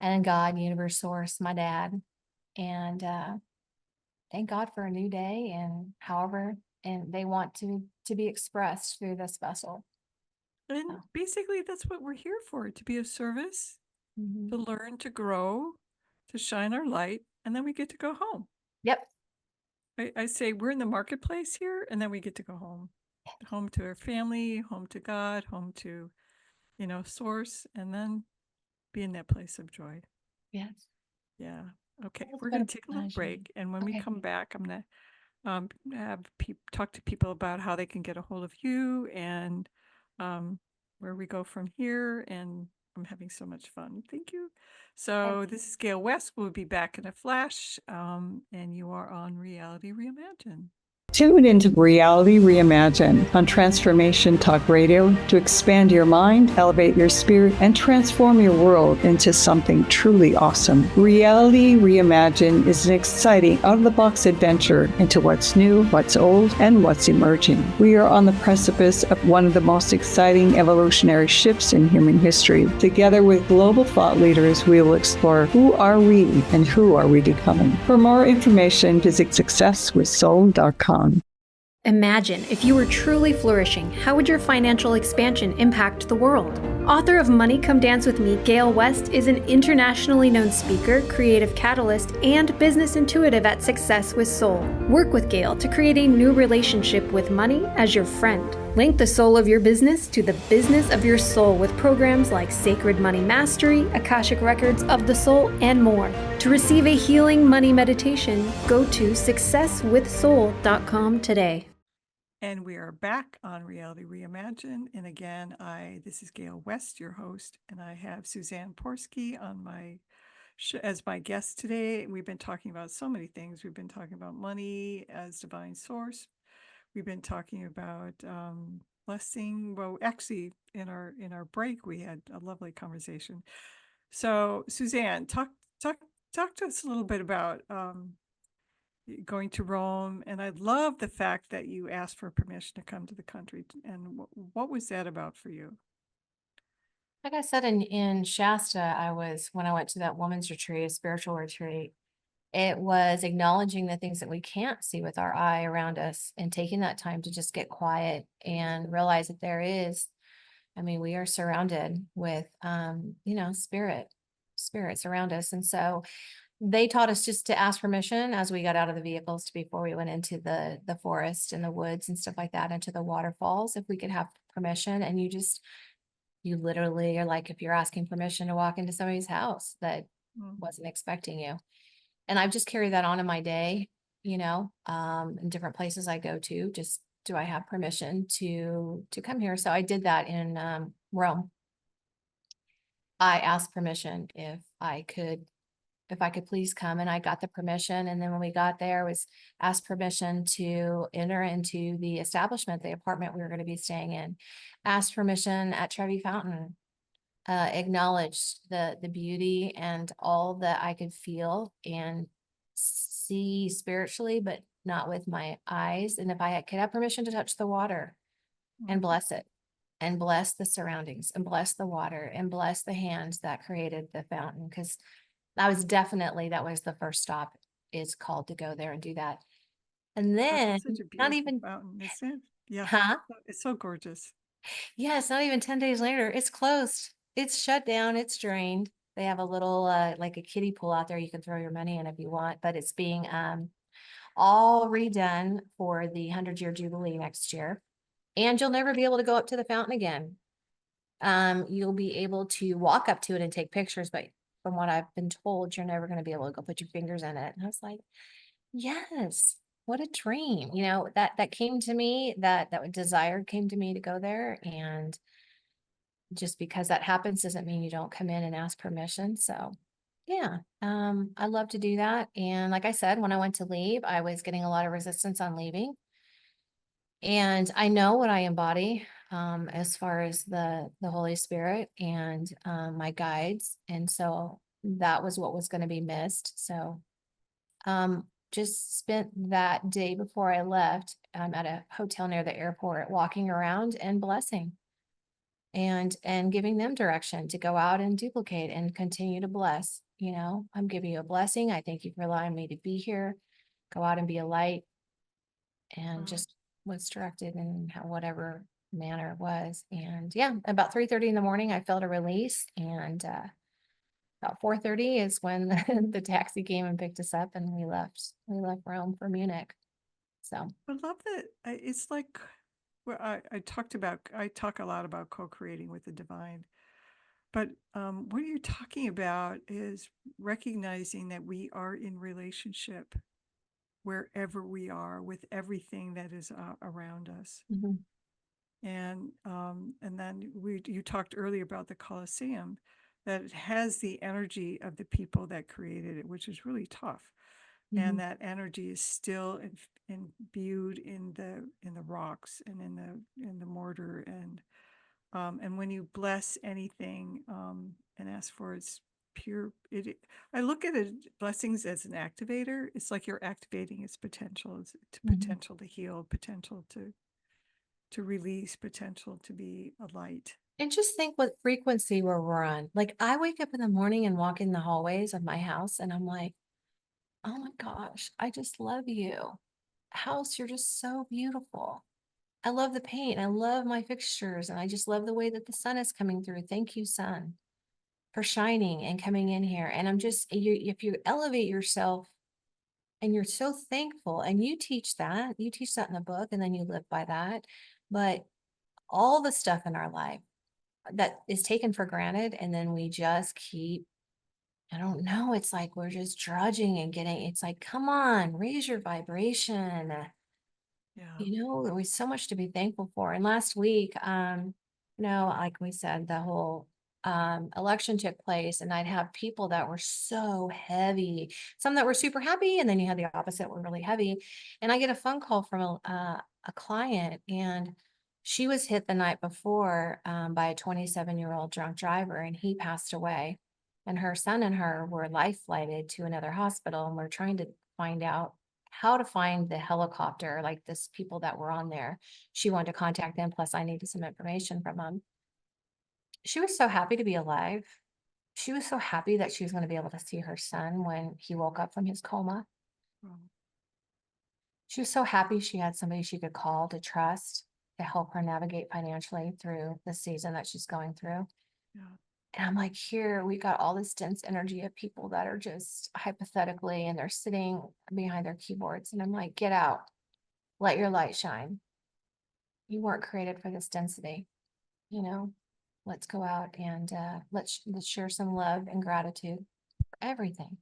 and God, universe, source, my dad. And thank God for a new day and however, and they want to be expressed through this vessel. And So, basically, that's what we're here for, to be of service, mhm. to learn, to grow, to shine our light, and then we get to go home. Yep. I say we're in the marketplace here, and then we get to go home. Home to our family, home to God, home to, source, and then be in that place of joy. Yes. Yeah. Okay. It's We're been going a to take a little pleasure. break. And when we Okay. come back, I'm going to have talk to people about how they can get a hold of you and um, where we go from here. And I'm having so much fun. Thank you. So this is Gale West. We'll be back in a flash. And you are on Reality Reimagined. Tune into Reality Reimagined on Transformation Talk Radio to expand your mind, elevate your spirit, and transform your world into something truly awesome. Reality Reimagined is an exciting, out-of-the-box adventure into what's new, what's old, and what's emerging. We are on the precipice of one of the most exciting evolutionary shifts in human history. Together with global thought leaders, we will explore who are we and who are we becoming. For more information, visit successwithsoul.com. Imagine if you were truly flourishing, how would your financial expansion impact the world? Author of Money Come Dance With Me, Gale West is an internationally known speaker, creative catalyst, and business intuitive at Success with Soul. Work with Gale to create a new relationship with money as your friend. Link the soul of your business to the business of your soul with programs like Sacred Money Mastery, Akashic Records of the Soul, and more. To receive a healing money meditation, go to successwithsoul.com today. And we are back on Reality Reimagined. And again, this is Gale West, your host, and I have Suzanne Porske on as my guest today. We've been talking about so many things. We've been talking about money as divine source. We've been talking about blessing. Well, actually, in our break, we had a lovely conversation. So, Suzanne, talk to us a little bit about going to Rome, and I love the fact that you asked for permission to come to the country. And what was that about for you? Like I said, in Shasta, when I went to that woman's retreat, a spiritual retreat, it was acknowledging the things that we can't see with our eye around us and taking that time to just get quiet and realize that we are surrounded with, spirits around us. And so they taught us just to ask permission as we got out of the vehicles before we went into the forest and the woods and stuff like that, into the waterfalls, if we could have permission. And you literally are like, if you're asking permission to walk into somebody's house that Mm. wasn't expecting you. And I've just carried that on in my day, in different places I go to. Just, do I have permission to come here? So I did that in Rome. I asked permission if I could please come, and I got the permission. And then when we got there, was asked permission to enter into the establishment, the apartment we were going to be staying in. Asked permission at Trevi Fountain. Acknowledged the beauty and all that I could feel and see spiritually, but not with my eyes. And if could have permission to touch the water and bless it, and bless the surroundings, and bless the water, and bless the hands that created the fountain, because that was the first stop, is called to go there and do that. And then That's such a not beautiful even, fountain, isn't it? Yeah. huh? It's so gorgeous. Yeah, it's not even 10 days later. It's closed. It's shut down. It's drained. They have a little like a kiddie pool out there you can throw your money in if you want, but it's being all redone for the 100-year jubilee next year. And you'll never be able to go up to the fountain again. You'll be able to walk up to it and take pictures, but from what I've been told, you're never going to be able to go put your fingers in it. And I was like, yes, what a dream. That came to me, that desire came to me to go there. And just because that happens doesn't mean you don't come in and ask permission. So yeah, I love to do that. And like I said, when I went to leave, I was getting a lot of resistance on leaving. And I know what I embody, as far as the Holy Spirit and my guides. And so that was what was going to be missed. So just spent that day before I left at a hotel near the airport, walking around and blessing and giving them direction to go out and duplicate and continue to bless. I'm giving you a blessing. I thank you for allowing me to be here. Go out and be a light. And Wow. just was directed in whatever manner it was. And yeah, about 3:30 in the morning, I felt a release. And about 4:30 is when the taxi came and picked us up, and we left Rome for Munich. So I love that. It's like, well, I talk a lot about co-creating with the divine, but what you're talking about is recognizing that we are in relationship wherever we are with everything that is around us. mhm, And then you talked earlier about the Colosseum, that it has the energy of the people that created it, which is really tough. mhm. And that energy is still imbued in the rocks and in the mortar. And when you bless anything and ask for its pure, I look at it, blessings, as an activator. It's like you're activating its potential, potential to heal, potential to release, potential to be a light. And just think what frequency we're on. Like, I wake up in the morning and walk in the hallways of my house, and I'm like, oh my gosh, I just love you. House, you're just so beautiful. I love the paint. I love my fixtures. And I just love the way that the sun is coming through. Thank you, sun, for shining and coming in here. And if you elevate yourself and you're so thankful, and you teach that in the book, and then you live by that. But all the stuff in our life that is taken for granted, and then we just keep, I don't know, it's like we're just drudging and it's like, come on, raise your vibration. Yeah. There was so much to be thankful for. And last week, like we said, the whole election took place, and I'd have people that were so heavy, some that were super happy, and then you had the opposite, were really heavy. And I get a phone call from a client, and she was hit the night before by a 27-year-old drunk driver, and he passed away. And her son and her were life flighted to another hospital, and we're trying to find out how to find the helicopter, like this people that were on there. She wanted to contact them, plus I needed some information from them. She was so happy to be alive. She was so happy that she was going to be able to see her son when he woke up from his coma. Wow. She was so happy she had somebody she could call to trust to help her navigate financially through the season that she's going through. Yeah. And I'm like, here, we got all this dense energy of people that are just hypothetically, and they're sitting behind their keyboards. And I'm like, get out, let your light shine. You weren't created for this density, let's go out and let's share some love and gratitude for everything.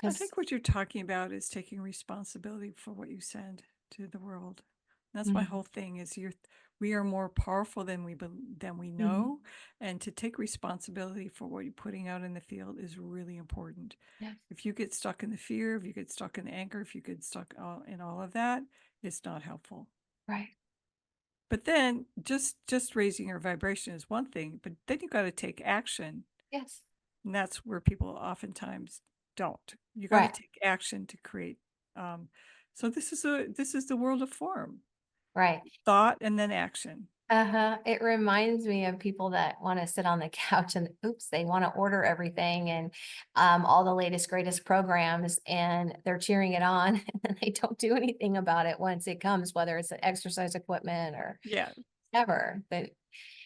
I Because think what you're talking about is taking responsibility for what you send to the world. That's my whole thing is we are more powerful than than we know, and to take responsibility for what you're putting out in the field is really important. yes, If you get stuck in the fear, if you get stuck in the anger, if you get stuck in all of that, it's not helpful. right. But then just raising your vibration is one thing, but then you got to take action, Yes, and that's where people oftentimes don't. You got to right, take action to create. Um, so this is the world of form, right. thought, and then action. Uh-huh. It reminds me of people that want to sit on the couch and oops, they want to order everything and all the latest, greatest programs, and they're cheering it on and they don't do anything about it once it comes, whether it's an exercise equipment or Yeah, ever. But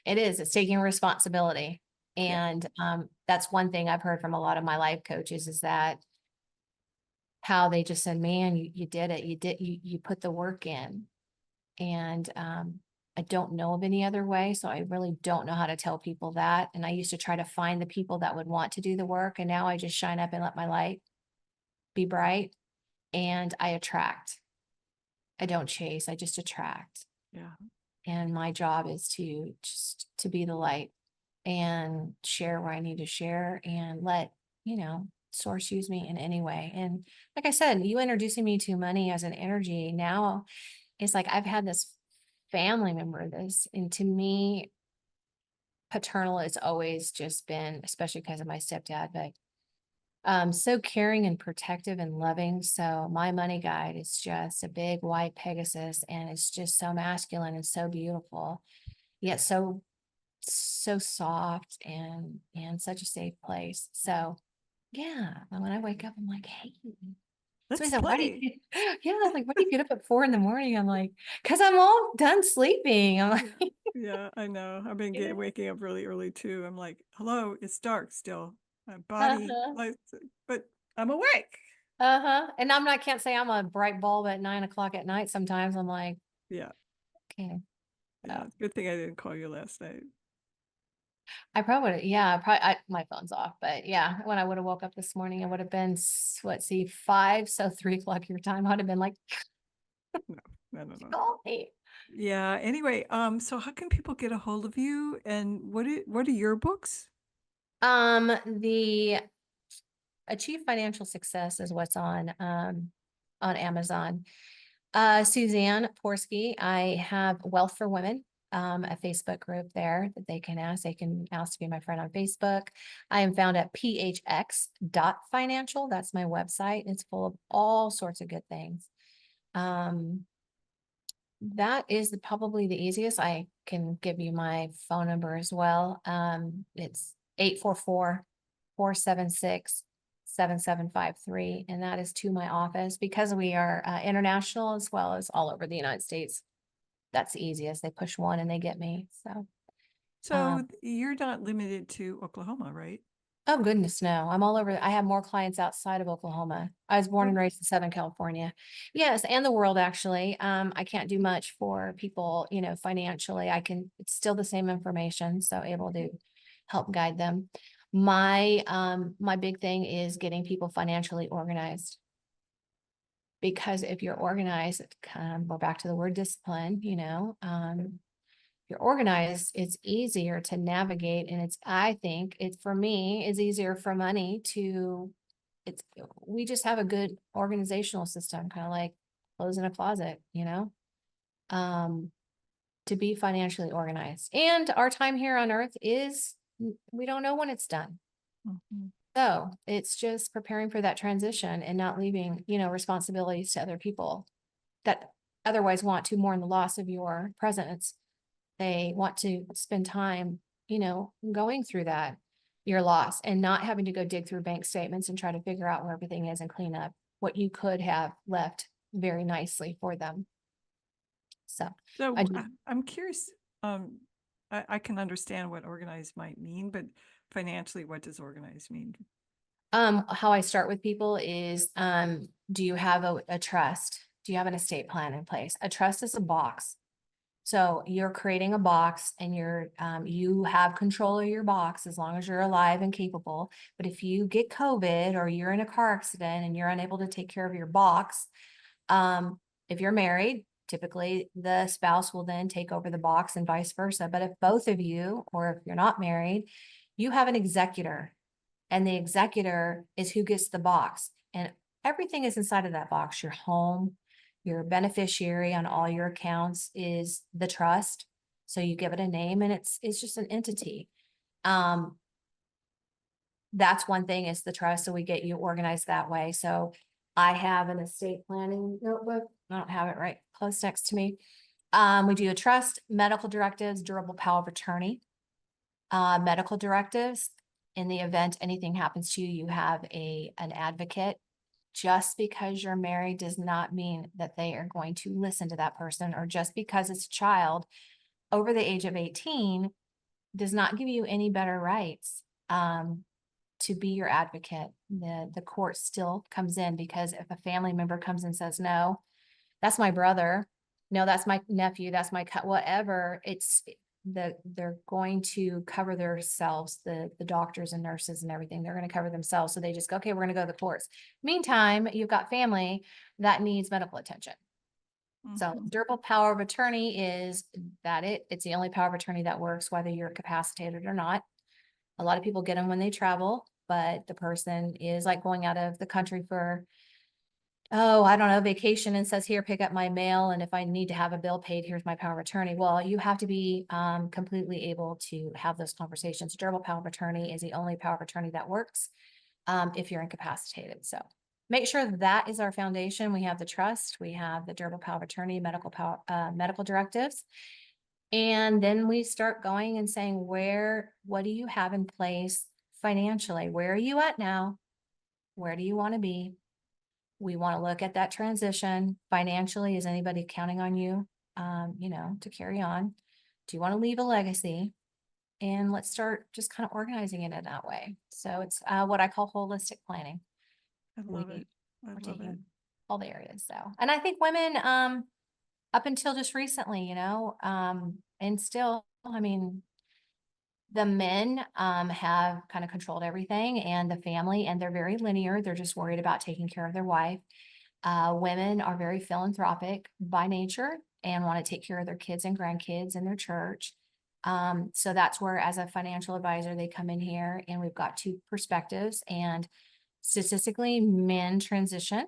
it's taking responsibility. yeah. And that's one thing I've heard from a lot of my life coaches is that how they just said, man, you did it. You put the work in. And I don't know of any other way. So I really don't know how to tell people that. And I used to try to find the people that would want to do the work. And now I just shine up and let my light be bright and I attract. I don't chase, I just attract. Yeah. And my job is to just to be the light and share where I need to share and let, source use me in any way. And like I said, you introducing me to money as an energy now, it's like I've had this family member this, and to me, paternal has always just been, especially because of my stepdad, but so caring and protective and loving. So my money guide is just a big white Pegasus, and it's just so masculine and so beautiful, yet so soft and such a safe place. So yeah, and when I wake up, I'm like, hey. So he Let's said, why do play. you, yeah, I was like, why do you get up at 4 a.m? I'm like, cause I'm all done sleeping. I'm like, Yeah, yeah, I know. I've been yeah. waking up really early too. I'm like, hello, it's dark still. My body, Uh-huh. but I'm awake. Uh-huh. And can't say I'm a bright bulb at 9 o'clock at night. Sometimes I'm like, Yeah, okay. yeah. So It's a good thing I didn't call you last night. I probably would, yeah, my phone's off, but yeah, when I would have woke up this morning, it would have been, let's see, 5. So 3 o'clock your time, I'd have been like, No, no, no, no. call me. Yeah. Anyway, so how can people get a hold of you? And what are your books? The Achieve Financial Success is what's on Amazon. Suzanne Porske, I have Wealth for Women, a Facebook group there that they can ask. They can ask to be my friend on Facebook. I am found at phx.financial. That's my website. It's full of all sorts of good things. That is probably the easiest. I can give you my phone number as well. It's 844-476-7753. And that is to my office because we are international as well as all over the United States. That's the easiest. They push one and they get me. So, So you're not limited to Oklahoma, right? oh goodness, no. I'm all over. I have more clients outside of Oklahoma. I was born Oh, and raised in Southern California. Yes, and the world actually. I can't do much for people, financially. It's still the same information, so able to help guide them. My big thing is getting people financially organized. Because if you're organized, we're back to the word discipline, you're organized, it's easier to navigate. And I think for me, it's easier for money we just have a good organizational system, kind of like clothes in a closet, um, to be financially organized. And our time here on earth we don't know when it's done. mhm. So it's just preparing for that transition and not leaving, responsibilities to other people that otherwise want to mourn the loss of your presence. They want to spend time, going through your loss and not having to go dig through bank statements and try to figure out where everything is and clean up what you could have left very nicely for them. So I So do, I'm curious. I can understand what organized might mean, but financially, what does organized mean? how I start with people is, do you have a trust? Do you have an estate plan in place? A trust is a box. So you're creating a box and you have control of your box as long as you're alive and capable. But if you get COVID or you're in a car accident and you're unable to take care of your box, if you're married, typically the spouse will then take over the box and vice versa. But if both of you, or if you're not married, you have an executor, and the executor is who gets the box. And everything is inside of that box. Your home, your beneficiary on all your accounts is the trust. So you give it a name and it's just an entity. That's one thing, is the trust. So we get you organized that way. So I have an estate planning notebook. I don't have it right close next to me. We do a trust, medical directives, durable power of attorney. Medical directives, in the event anything happens to you, you have an advocate. Just because you're married does not mean that they are going to listen to that person, or just because it's a child over the age of 18 does not give you any better rights to be your advocate. The court still comes in, because if a family member comes and says, no, that's my brother, no, that's my nephew, that's my whatever, they're going to cover themselves, the doctors and nurses and everything, they're going to cover themselves. So they just go, okay, we're going to go to the courts. Meantime, you've got family that needs medical attention. So Mhm. durable power of attorney is it's the only power of attorney that works, whether you're capacitated or not. A lot of people get them when they travel, but the person is like going out of the country for, I don't know, vacation, and says, here, pick up my mail. And if I need to have a bill paid, here's my power of attorney. Well, you have to be completely able to have those conversations. Durable power of attorney is the only power of attorney that works if you're incapacitated. So make sure that is our foundation. We have the trust, we have the durable power of attorney, medical directives. And then we start going and saying, what do you have in place financially? Where are you at now? Where do you want to be? We want to look at that transition financially. Is anybody counting on you, to carry on? Do you want to leave a legacy? And let's start just kind of organizing it in that way. So it's what I call holistic planning. I love it. I We're love it. taking all the areas. So, and I think women, up until just recently, and still, I mean, the men have kind of controlled everything, and the family, and they're very linear. They're just worried about taking care of their wife. Women are very philanthropic by nature and want to take care of their kids and grandkids in their church. So that's where, as a financial advisor, they come in here, and we've got two perspectives. And statistically, men transition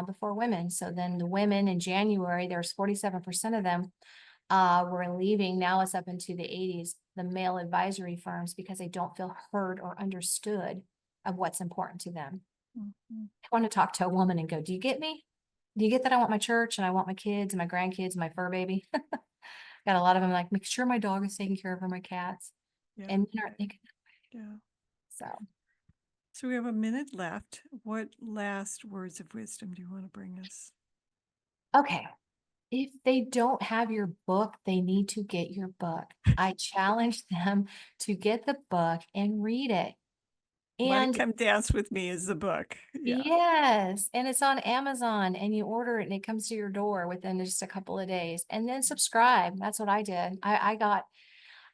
before women. So then the women in January, there's 47% of them were leaving. Now it's up into the 80s, the male advisory firms, because they don't feel heard or understood of what's important to them. Mhm. I want to talk to a woman and go, do you get me? Do you get that I want my church and I want my kids and my grandkids and my fur baby? Got a lot of them like, make sure my dog is taken care of, or my cats. Yeah. And men aren't thinking. Yeah. So, So we have a minute left. What last words of wisdom do you want to bring us? okay. If they don't have your book, they need to get your book. I challenge them to get the book and read it. Let It And Come Dance With Me is the book. Yeah. yes, and it's on Amazon, and you order it and it comes to your door within just a couple of days. And then subscribe. That's what I did. I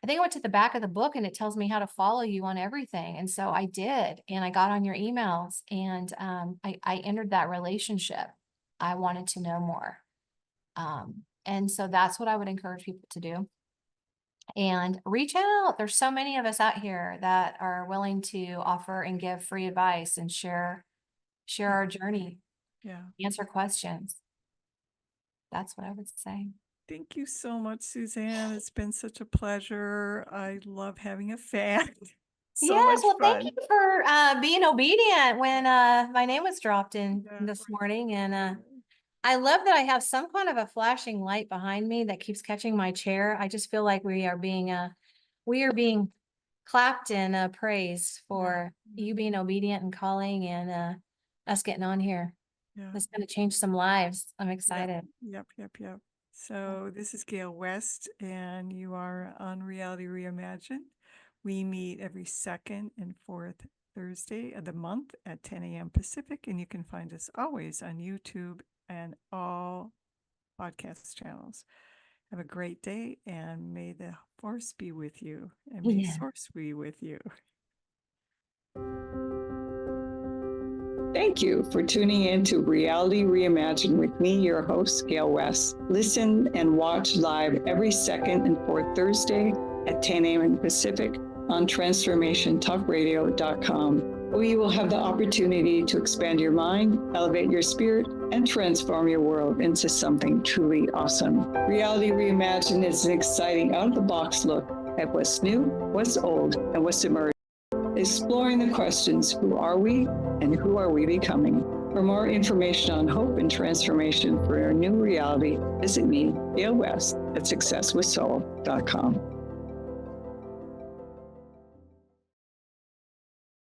think I went to the back of the book and it tells me how to follow you on everything. And so I did, and I got on your emails, and I entered that relationship. I wanted to know more. And so that's what I would encourage people to do. And reach out. There's so many of us out here that are willing to offer and give free advice and share our journey, Yeah. answer questions. That's what I would say. Thank you so much, Suzanne. It's been such a pleasure. I love having a fan. So Yes, much well, thank fun. you for being obedient when my name was dropped in Yeah. this morning. And I love that I have some kind of a flashing light behind me that keeps catching my chair. I just feel like we are being clapped and praised for you being obedient and calling, and us getting on here. Yeah. It's going to change some lives. I'm Yep. excited. Yep. So this is Gale West, and you are on Reality Reimagined. We meet every second and fourth Thursday of the month at 10 a.m. Pacific, and you can find us always on YouTube and all podcast channels. Have a great day, and may the force be with you, and may Yeah. source be with you. Thank you for tuning in to Reality Reimagined with me, your host, Gale West. Listen and watch live every second and fourth Thursday at 10 a.m. Pacific on transformationtalkradio.com, where you will have the opportunity to expand your mind, elevate your spirit, and transform your world into something truly awesome. Reality Reimagined is an exciting out-of-the-box look at what's new, what's old, and what's emerging. Exploring the questions, who are we and who are we becoming? For more information on hope and transformation for your new reality, visit me, Gale West, at successwithsoul.com.